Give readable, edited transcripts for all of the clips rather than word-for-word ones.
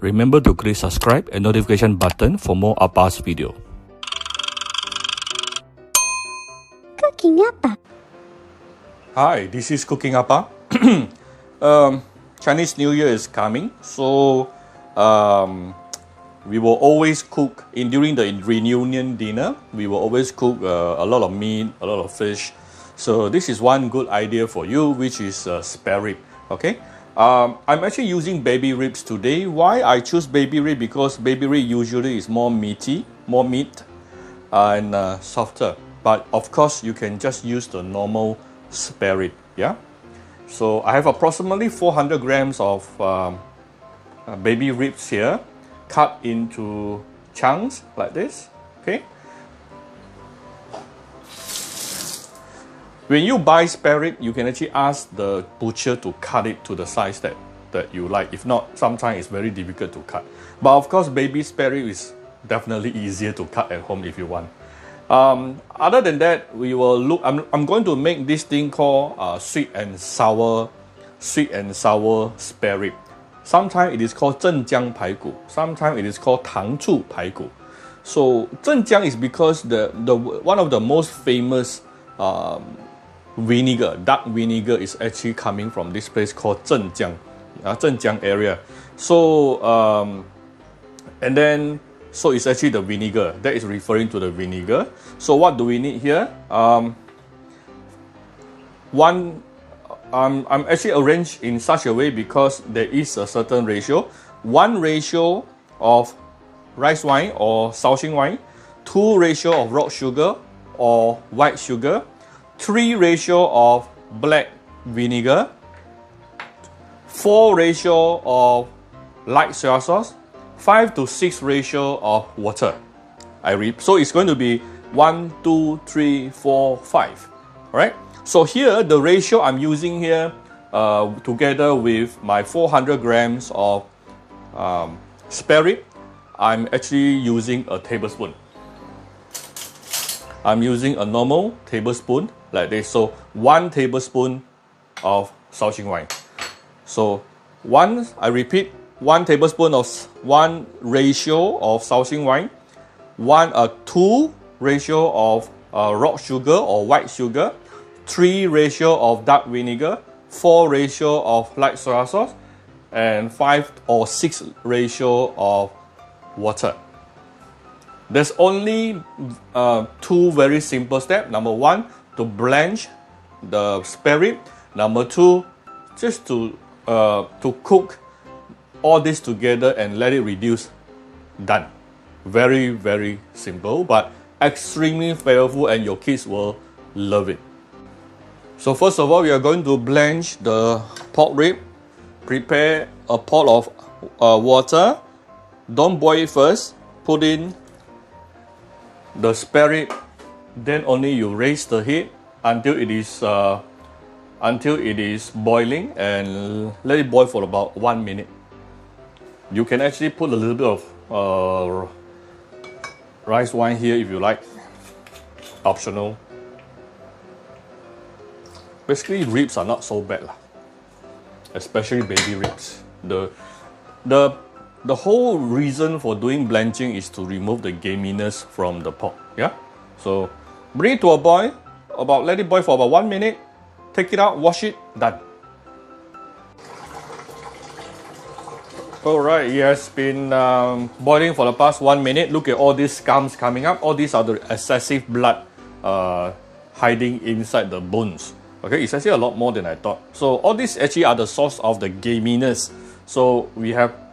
Remember to click subscribe and notification button for more Appa's video. Cooking Appa. Hi, this is Cooking Appa. Chinese New Year is coming, so we will always cook during the reunion dinner. We will always cook a lot of meat, a lot of fish. So this is one good idea for you, which is spare rib. Okay, I'm actually using baby ribs today. Why I choose baby rib? Because baby rib usually is more meaty, more meat, and softer. But of course, you can just use the normal spare rib. Yeah. So I have approximately 400 grams of baby ribs here, cut into chunks like this. Okay. When you buy spare rib, you can actually ask the butcher to cut it to the size that you like. If not, sometimes it's very difficult to cut. But of course, baby spare rib is definitely easier to cut at home if you want. Other than that, we will look. I'm going to make this thing called sweet and sour spare rib. Sometimes it is called Zhenjiang排骨. Sometimes it is called 糖醋排骨. So Zhenjiang is because the one of the most famous vinegar, dark vinegar, is actually coming from this place called Zhenjiang, Zhenjiang area. So and then. So it's actually the vinegar that is referring to the vinegar. So what do we need here? I'm actually arranged in such a way because there is a certain ratio. 1 ratio of rice wine or Shaoxing wine, 2 ratio of rock sugar or white sugar, 3 ratio of black vinegar, 4 ratio of light soy sauce, 5 to 6 ratio of water. So it's going to be 1, 2, 3, 4, 5. All right. So here the ratio I'm using here, together with my 400 grams of spare rib, I'm actually using a tablespoon. I'm using a normal tablespoon like this. So 1 tablespoon of Shaoxing wine. So I repeat. 1 tablespoon of 1 ratio of Shaoxing wine, 2 ratio of rock sugar or white sugar, 3 ratio of dark vinegar, 4 ratio of light soy sauce, and 5 or 6 ratio of water. There's only 2 very simple steps. Number 1, to blanch the spare rib. Number 2, just to cook all this together and let it reduce. Done. Very, very simple, but extremely flavorful, and your kids will love it. So first of all, we are going to blanch the pork rib. Prepare a pot of water. Don't boil it first. Put in the spare rib. Then only you raise the heat until it is boiling, and let it boil for about 1 minute. You can actually put a little bit of rice wine here if you like, optional. Basically, ribs are not so bad, especially baby ribs. The whole reason for doing blanching is to remove the gaminess from the pork. Yeah, so bring it to a boil. Let it boil for about 1 minute. Take it out, wash it, done. Alright, it has been boiling for the past 1 minute. Look at all these scums coming up. All these are the excessive blood hiding inside the bones. Okay, it's actually a lot more than I thought. So all these actually are the source of the gaminess. So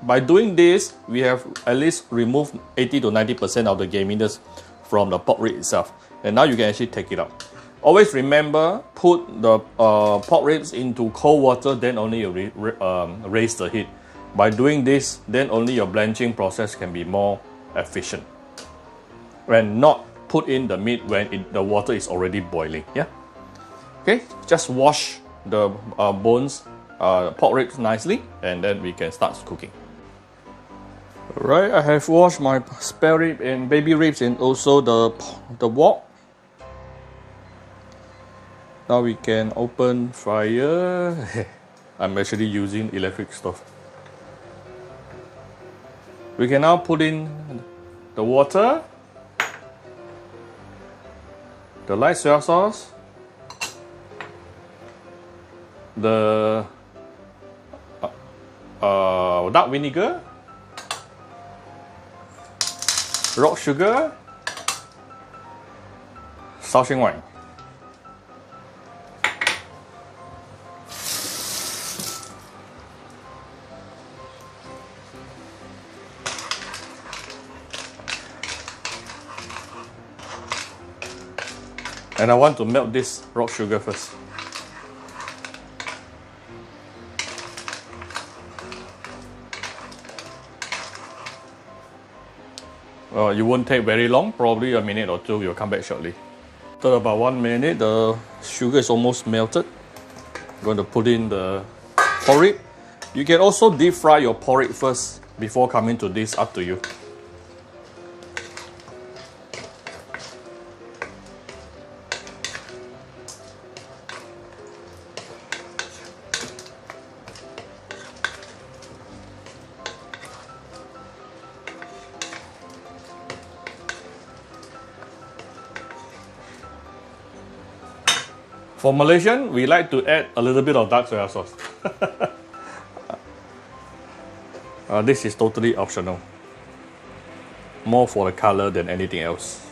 by doing this, we have at least removed 80 to 90% of the gaminess from the pork rib itself. And now you can actually take it out. Always remember, put the pork ribs into cold water, then only you raise the heat. By doing this, then only your blanching process can be more efficient. And not put in the meat when the water is already boiling. Yeah. Okay. Just wash the pork ribs nicely, and then we can start cooking. Alright, I have washed my spare rib and baby ribs and also the wok. Now we can open fire. I'm actually using electric stove. We can now put in the water, the light soy sauce, the dark vinegar, rock sugar, Shaoxing wine. And I want to melt this rock sugar first. It won't take very long, probably a minute or two. We'll come back shortly. After about 1 minute, the sugar is almost melted. I'm going to put in the porridge. You can also deep fry your porridge first before coming to this, up to you. For Malaysian, we like to add a little bit of dark soy sauce. This is totally optional. More for the color than anything else.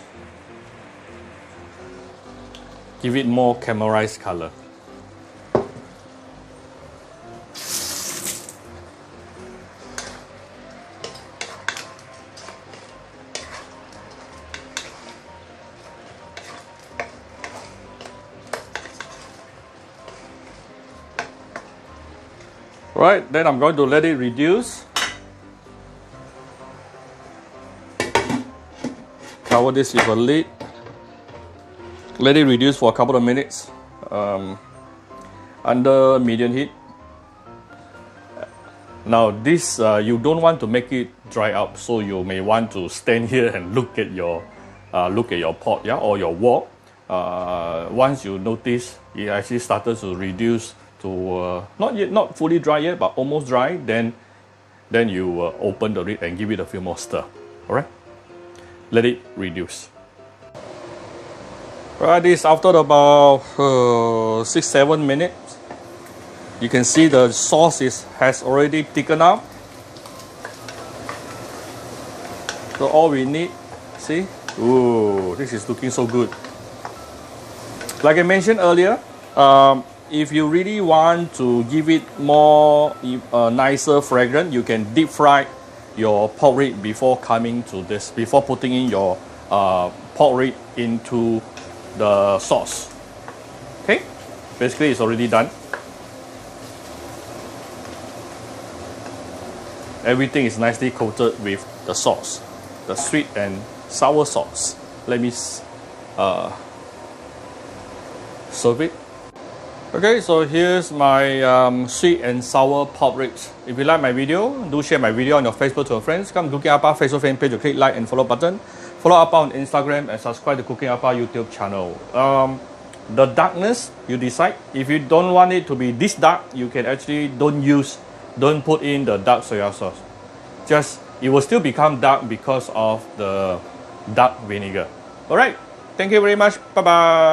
Give it more caramelized color. Right, then I'm going to let it reduce. Cover this with a lid. Let it reduce for a couple of minutes under medium heat. Now this, you don't want to make it dry up, so you may want to stand here and look at your pot, yeah, or your wok. Once you notice it actually started to reduce to not fully dry yet, but almost dry, then you open the lid and give it a few more stir. All right, let it reduce. Right, this after about 6-7 minutes, you can see the sauce has already thickened up. So all we need, see, ooh, this is looking so good. Like I mentioned earlier, if you really want to give it more nicer fragrance, you can deep fry your pork rib before coming to this, before putting in your pork rib into the sauce. Okay, basically it's already done. Everything is nicely coated with the sauce, the sweet and sour sauce. Let me serve it. Okay, so here's my sweet and sour pork ribs. If you like my video, do share my video on your Facebook to your friends. Come to Cooking Appa Facebook fan page to click like and follow button. Follow Appa on Instagram and subscribe to Cooking Appa YouTube channel. The darkness, you decide. If you don't want it to be this dark, you can actually don't put in the dark soy sauce. Just, it will still become dark because of the dark vinegar. Alright, thank you very much. Bye bye.